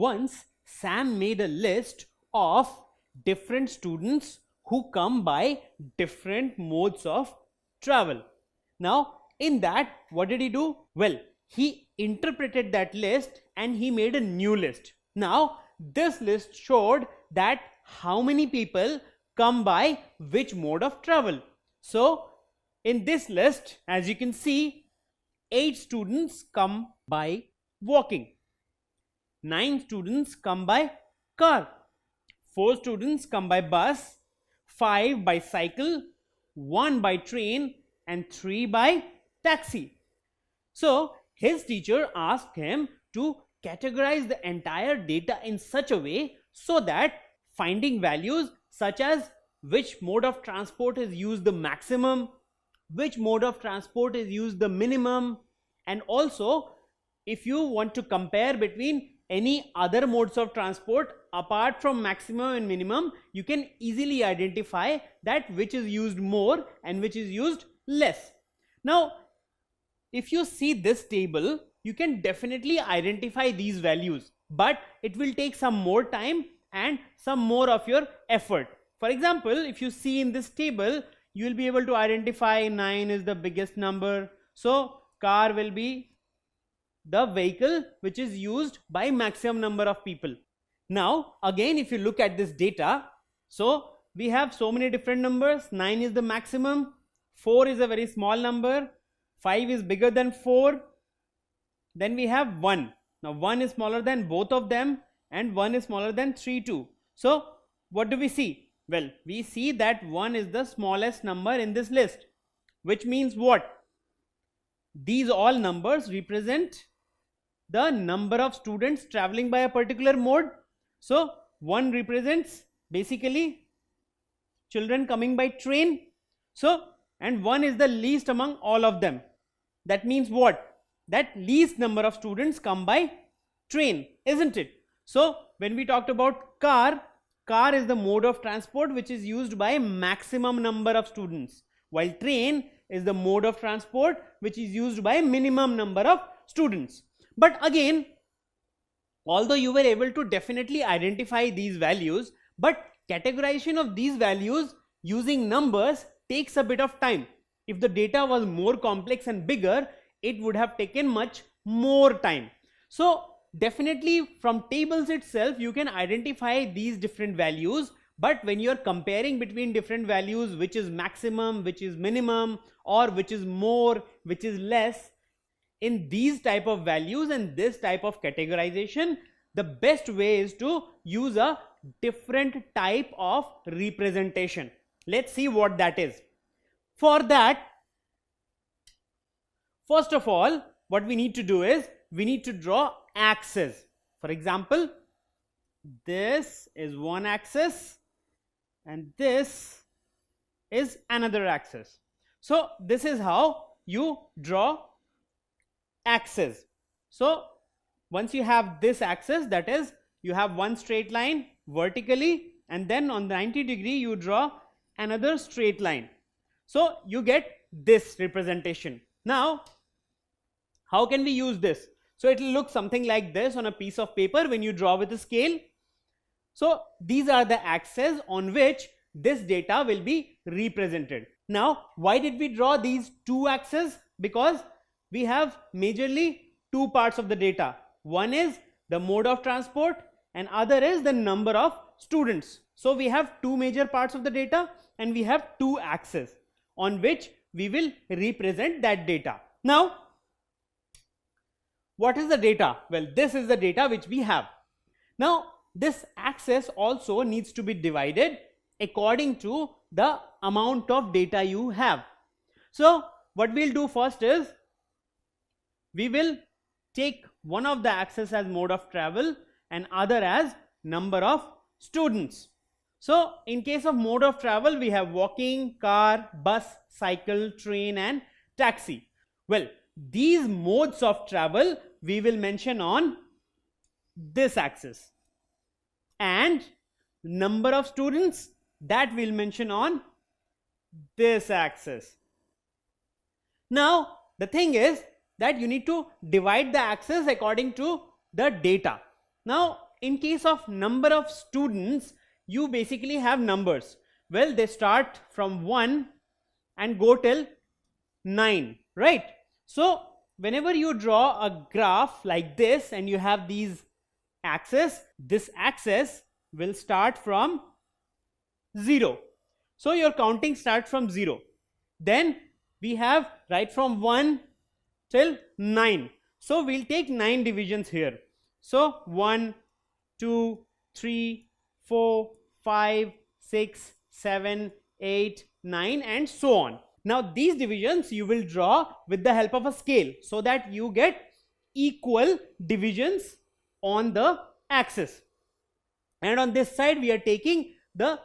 once Sam made a list of different students who come by different modes of travel. Now, in that, what did he do? Well, he interpreted that list and he made a new list. Now, this list showed that how many people come by which mode of travel. So, in this list, as you can see, 8 students come by walking, 9 students come by car, 4 students come by bus, 5 by cycle, 1 by train, and 3 by taxi. So his teacher asked him to categorize the entire data in such a way so that finding values such as which mode of transport is used the maximum, which mode of transport is used the minimum, and also if you want to compare between any other modes of transport apart from maximum and minimum, you can easily identify that which is used more and which is used less. Now, if you see this table, you can definitely identify these values, but it will take some more time and some more of your effort. For example, if you see in this table, you will be able to identify 9 is the biggest number. So car will be the vehicle which is used by maximum number of people. Now again, if you look at this data, so we have so many different numbers. 9 is the maximum, 4 is a very small number, 5 is bigger than 4, then we have 1. Now 1 is smaller than both of them and 1 is smaller than 3 too. So what do we see? Well, we see that 1 is the smallest number in this list, which means what? These all numbers represent the number of students traveling by a particular mode. So 1 represents basically children coming by train. So, and 1 is the least among all of them. That means what? That least number of students come by train, isn't it? So when we talked about car is the mode of transport which is used by maximum number of students, while train is the mode of transport which is used by minimum number of students. But again, although you were able to definitely identify these values, but categorization of these values using numbers takes a bit of time. If the data was more complex and bigger, it would have taken much more time. So definitely from tables itself you can identify these different values, but when you are comparing between different values, which is maximum, which is minimum, or which is more, which is less, in these type of values and this type of categorization, the best way is to use a different type of representation. Let's see what that is. For that, first of all, what we need to do is we need to draw axes. For example, this is one axis and this is another axis. So this is how you draw axes. So once you have this axis, that is, you have one straight line vertically, and then on 90 degree you draw another straight line. So you get this representation. Now how can we use this? So it will look something like this on a piece of paper when you draw with a scale. So these are the axes on which this data will be represented. Now why did we draw these two axes? Because we have majorly two parts of the data. One is the mode of transport and other is the number of students. So we have two major parts of the data and we have two axes on which we will represent that data. Now what is the data? Well, this is the data which we have. Now this axis also needs to be divided according to the amount of data you have. So what we'll do first is we will take one of the axes as mode of travel and other as number of students. So in case of mode of travel, we have walking, car, bus, cycle, train and taxi. Well, these modes of travel we will mention on this axis, and number of students that we'll mention on this axis. Now the thing is that you need to divide the axis according to the data. Now in case of number of students, you basically have numbers. Well, they start from 1 and go till 9, right? So whenever you draw a graph like this and you have these axes, this axis will start from 0. So your counting starts from 0. Then we have right from 1 till 9. So we'll take 9 divisions here. So 1, 2, 3, 4, 5, 6, 7, 8, 9 and so on. Now these divisions you will draw with the help of a scale so that you get equal divisions on the axis. And on this side we are taking the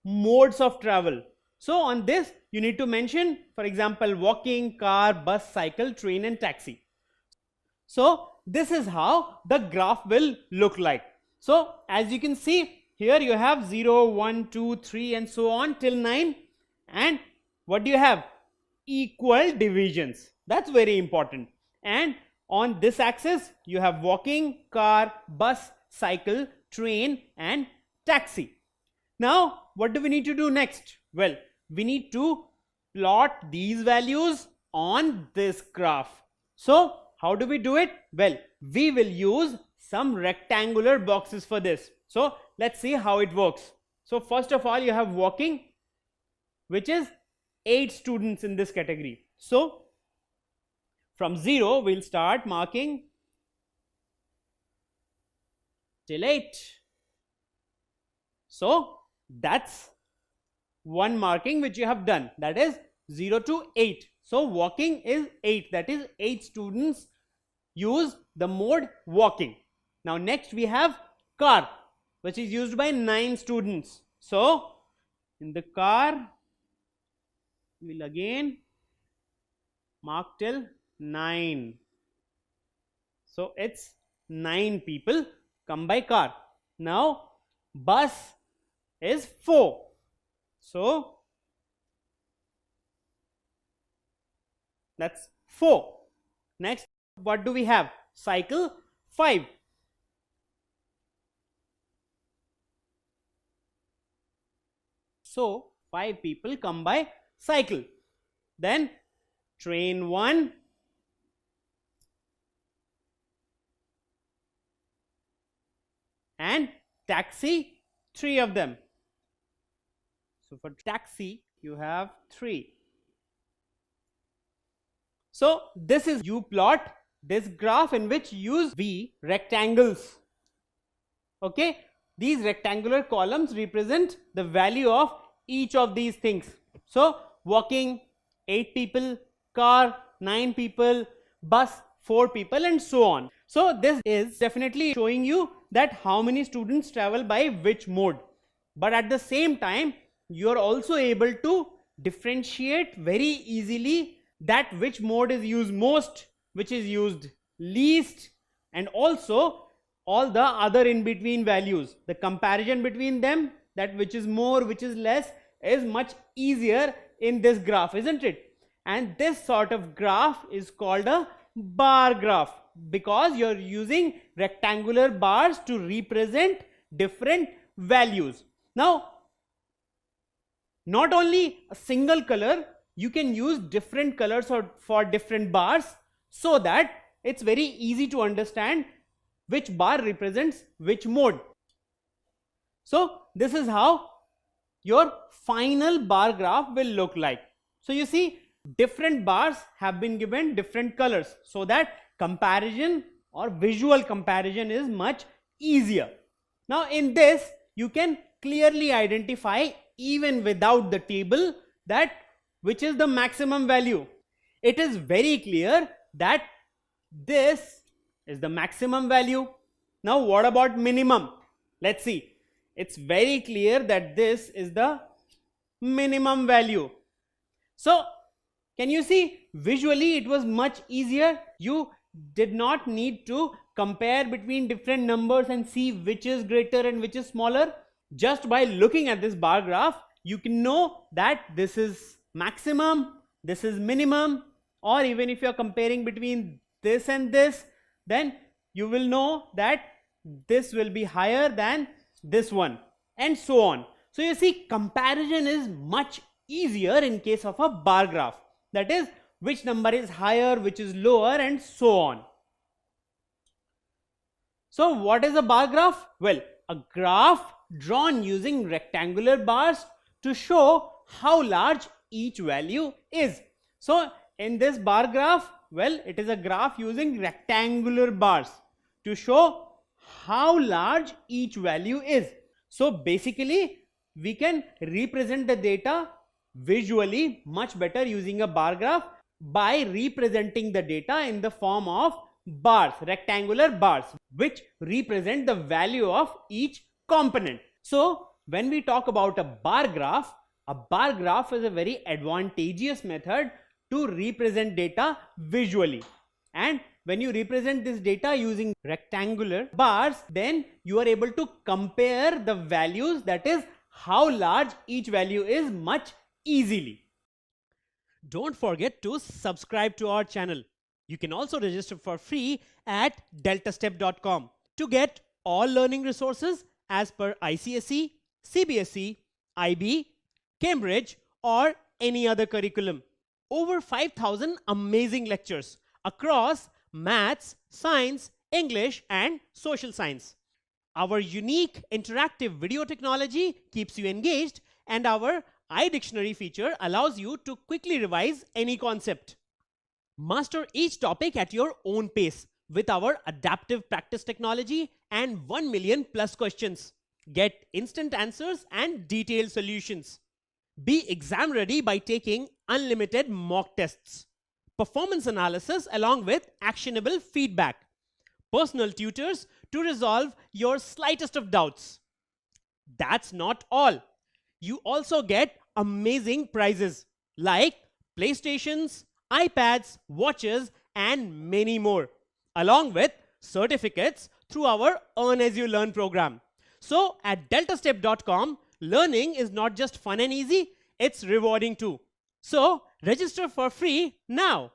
modes of travel. So on this you need to mention, for example, walking, car, bus, cycle, train and taxi. So this is how the graph will look like. So as you can see, here you have 0, 1, 2, 3 and so on till 9, and what do you have? Equal divisions. That's very important. And on this axis you have walking, car, bus, cycle, train and taxi. Now what do we need to do next? Well, we need to plot these values on this graph. So how do we do it? Well, we will use some rectangular boxes for this. So let's see how it works. So first of all you have walking, which is 8 students in this category. So from 0 we'll start marking till 8. So that's one marking which you have done, that is 0 to 8. So walking is 8, that is 8 students use the mode walking. Now next we have car, which is used by 9 students. So in the car we will again mark till 9. So it's 9 people come by car. Now bus is 4. So that's 4. Next, what do we have? Cycle 5. So 5 people come by cycle. Then train 1, and taxi 3 of them. So for taxi you have 3. So this is, you plot this graph in which you use V rectangles. Okay, these rectangular columns represent the value of each of these things. So walking 8 people, car 9 people, bus 4 people and so on. So this is definitely showing you that how many students travel by which mode, but at the same time you are also able to differentiate very easily that which mode is used most, which is used least, and also all the other in between values. The comparison between them, that which is more, which is less, is much easier in this graph, isn't it? And this sort of graph is called a bar graph, because you're using rectangular bars to represent different values. Now not only a single color, you can use different colors for different bars, so that it's very easy to understand which bar represents which mode. So this is how your final bar graph will look like. So you see, different bars have been given different colors, so that comparison or visual comparison is much easier. Now in this you can clearly identify, even without the table, that which is the maximum value. It is very clear that this is the maximum value. Now what about minimum? Let's see. It's very clear that this is the minimum value. So can you see, visually it was much easier. You did not need to compare between different numbers and see which is greater and which is smaller. Just by looking at this bar graph, you can know that this is maximum, this is minimum, or even if you are comparing between this and this, then you will know that this will be higher than this one, and so on. So you see, comparison is much easier in case of a bar graph. That is, which number is higher, which is lower, and so on. So what is a bar graph? Well, a graph drawn using rectangular bars to show how large each value is. So in this bar graph, well, it is a graph using rectangular bars to show how large each value is. So basically, we can represent the data visually much better using a bar graph by representing the data in the form of bars, rectangular bars, which represent the value of each component. So when we talk about a bar graph is a very advantageous method to represent data visually. And when you represent this data using rectangular bars, then you are able to compare the values, that is, how large each value is, much easily. Don't forget to subscribe to our channel. You can also register for free at deltastep.com to get all learning resources as per ICSE, CBSE, IB, Cambridge, or any other curriculum. Over 5,000 amazing lectures across maths, science, English, and social science. Our unique interactive video technology keeps you engaged, and our iDictionary feature allows you to quickly revise any concept. Master each topic at your own pace with our adaptive practice technology and 1 million plus questions. Get instant answers and detailed solutions. Be exam ready by taking unlimited mock tests, performance analysis along with actionable feedback, personal tutors to resolve your slightest of doubts. That's not all. You also get amazing prizes like PlayStations, iPads, watches, and many more, along with certificates through our Earn As You Learn program. So at deltastep.com, learning is not just fun and easy, it's rewarding too. So register for free now.